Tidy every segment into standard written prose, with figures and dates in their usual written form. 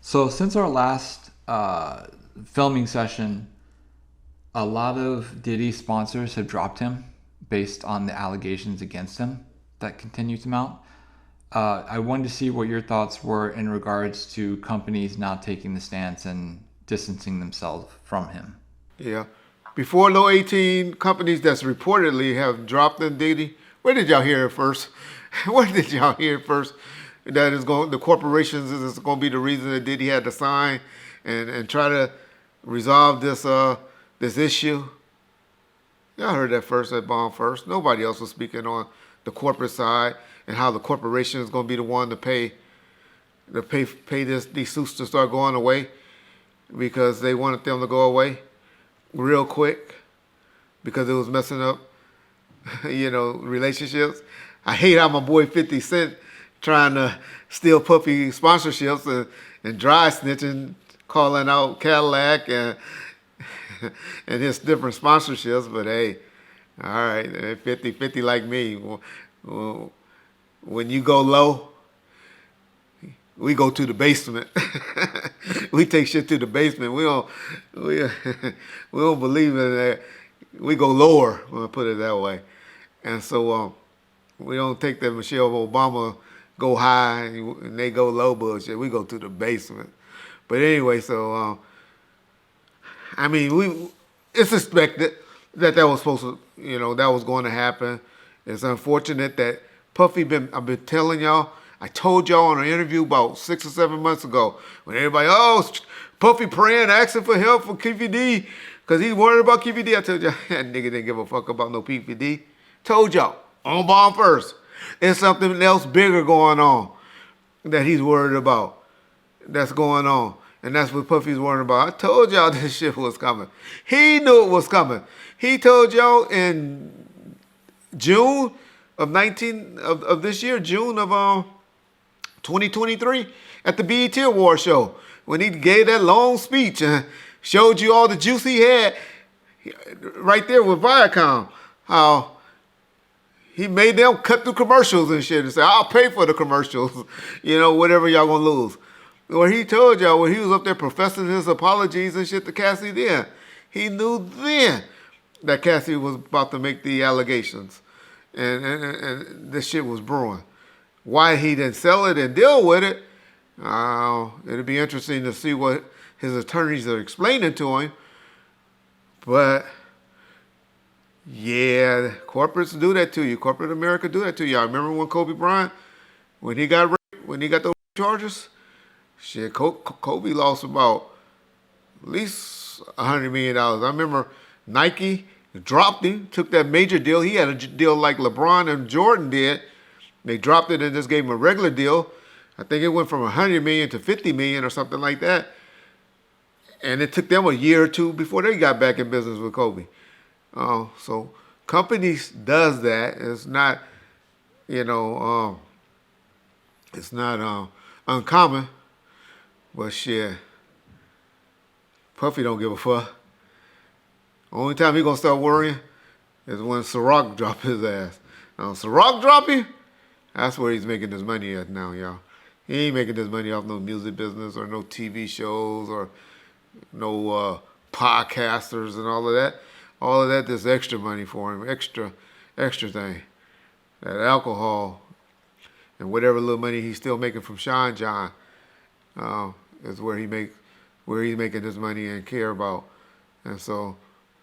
So since our last filming session, a lot of Diddy sponsors have dropped him based on the allegations against him that continue to mount. I wanted to see what your thoughts were in regards to companies now taking the stance and distancing themselves from him. Yeah. Before low 18 companies that's reportedly have dropped the Diddy, where did y'all hear it first? Where did y'all hear it first? That is going, the corporations is going to be the reason that Diddy had to sign and try to resolve this issue. Y'all heard that first, that bomb first. Nobody else was speaking on the corporate side and how the corporation is going to be the one to pay these suits to start going away because they wanted them to go away real quick because it was messing up, relationships. I hate how my boy 50 Cent trying to steal Puffy sponsorships and dry snitching, calling out Cadillac and his different sponsorships. But hey, all right, 50 like me. When you go low, we go to the basement. We take shit to the basement. We we don't believe in that. We go lower. I'm gonna put it that way. And so we don't take that Michelle Obama go high and they go low bullshit. We go to the basement. But anyway, so I mean, it's expected that was supposed to, that was going to happen. It's unfortunate that I've been telling y'all, I told y'all in an interview about 6 or 7 months ago when everybody, oh, Puffy praying, asking for help for KVD because he's worried about KVD. I told y'all, that nigga didn't give a fuck about no PVD. Told y'all, on bomb first. There's something else bigger going on that he's worried about that's going on. And that's what Puffy's worrying about. I told y'all this shit was coming. He knew it was coming. He told y'all in June of this year, June of 2023, at the BET Award show, when he gave that long speech and showed you all the juice he had right there with Viacom, how he made them cut through commercials and shit and say, I'll pay for the commercials, whatever y'all gonna lose. Where he told y'all when he was up there professing his apologies and shit to Cassie then, he knew then that Cassie was about to make the allegations. And this shit was brewing. Why he didn't sell it and deal with it, it'll be interesting to see what his attorneys are explaining to him. But yeah, corporates do that to you. Corporate America do that to you. I remember when Kobe Bryant, when he got raped, when he got those charges, shit, Kobe lost about at least $100 million. I remember Nike dropped him, took that major deal. He had a deal like LeBron and Jordan did. They dropped it and just gave him a regular deal. I think it went from 100 million to 50 million or something like that. And it took them a year or two before they got back in business with Kobe. So companies does that. It's not, you know, it's not uncommon. But shit, Puffy don't give a fuck. Only time he gonna start worrying is when Ciroc drop his ass. Ciroc drop him, that's where he's making his money at now, y'all. He ain't making his money off no music business or no TV shows or no podcasters and all of that. All of that is extra money for him, extra thing. That alcohol and whatever little money he's still making from Sean John is where he's making his money and care about. And so,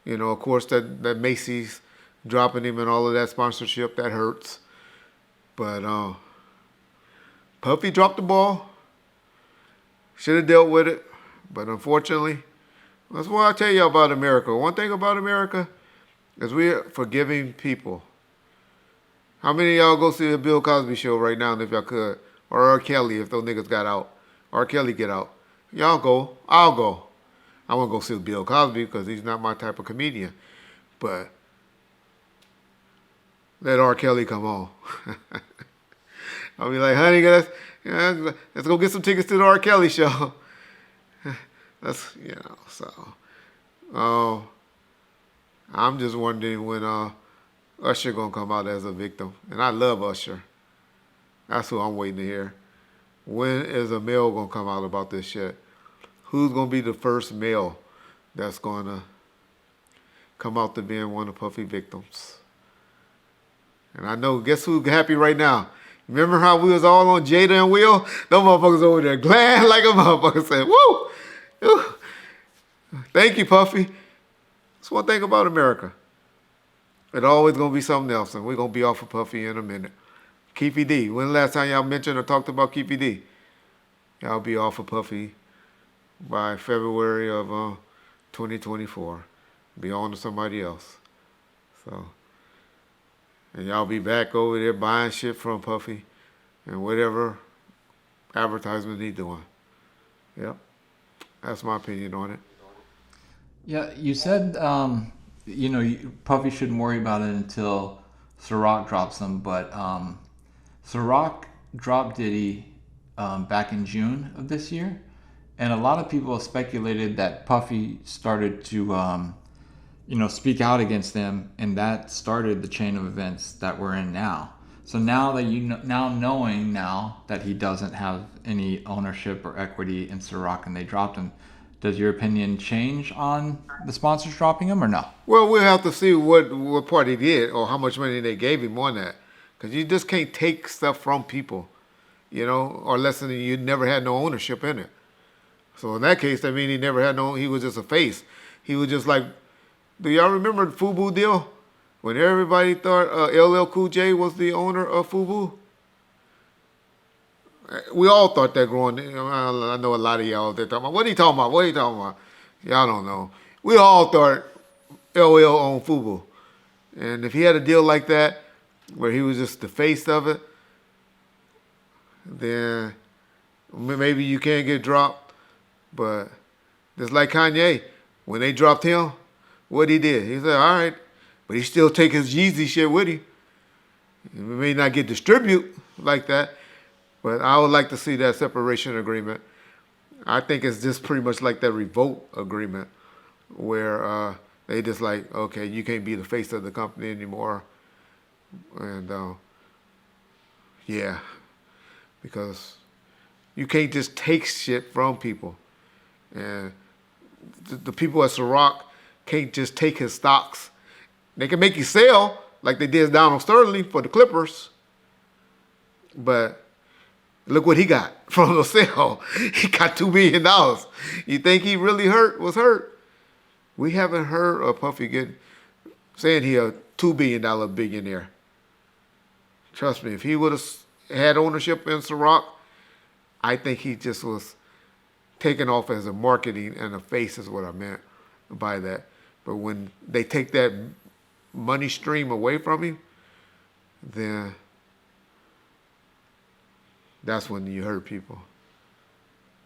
of course, that Macy's dropping him and all of that sponsorship, that hurts. But Puffy dropped the ball. Should have dealt with it. But unfortunately, that's what I tell you about America. One thing about America is we're forgiving people. How many of y'all go see the Bill Cosby show right now if y'all could? Or R. Kelly if those niggas got out. R. Kelly get out. Y'all go. I'll go. I won't go see Bill Cosby because he's not my type of comedian. But let R. Kelly come on. I'll be like, honey, let's go get some tickets to the R. Kelly show. That's, so. Uh, I'm just wondering when Usher gonna come out as a victim. And I love Usher. That's who I'm waiting to hear. When is a male gonna come out about this shit? Who's gonna be the first male that's gonna come out to being one of Puffy victims? And I know, guess who's happy right now? Remember how we was all on Jada and Will? Them motherfuckers over there glad like a motherfucker said, woo! Woo. Thank you, Puffy. That's one thing about America. It's always gonna be something else, and we're gonna be off of Puffy in a minute. Keefy D. When the last time y'all mentioned or talked about Keefy D? Y'all be off of Puffy by February of 2024. Be on to somebody else. So, and y'all be back over there buying shit from Puffy and whatever advertisement he doing. Yep. That's my opinion on it. Yeah, you said Puffy shouldn't worry about it until Ciroc drops him, but Ciroc dropped Diddy back in June of this year, and a lot of people speculated that Puffy started to speak out against them, and that started the chain of events that we're in now. So now that knowing now that he doesn't have any ownership or equity in Ciroc and they dropped him, does your opinion change on the sponsors dropping him or no? Well, we'll have to see what part he did or how much money they gave him on that. Because you just can't take stuff from people, or less than you never had no ownership in it. So in that case, I mean, he was just a face. He was just like, do y'all remember the FUBU deal? When everybody thought LL Cool J was the owner of FUBU? We all thought that growing. I know a lot of y'all, they're talking about, what are you talking about? What are you talking about? Y'all don't know. We all thought LL owned FUBU. And if he had a deal like that, where he was just the face of it, then maybe you can't get dropped. But just like Kanye, when they dropped him, what he did, he said, all right, but he still take his Yeezy shit with him. He may not get distribute like that, but I would like to see that separation agreement. I think it's just pretty much like that revolt agreement where they just like, okay, you can't be the face of the company anymore. And yeah, because you can't just take shit from people. And the people at Ciroc can't just take his stocks. They can make you sell like they did Donald Sterling for the Clippers. But look what he got from the sale. He got $2 billion. You think he really was hurt? We haven't heard of Puffy saying he a $2 billion billionaire. Trust me, if he would have had ownership in Ciroc, I think he just was taken off as a marketing and a face is what I meant by that. But when they take that money stream away from him, then that's when you hurt people.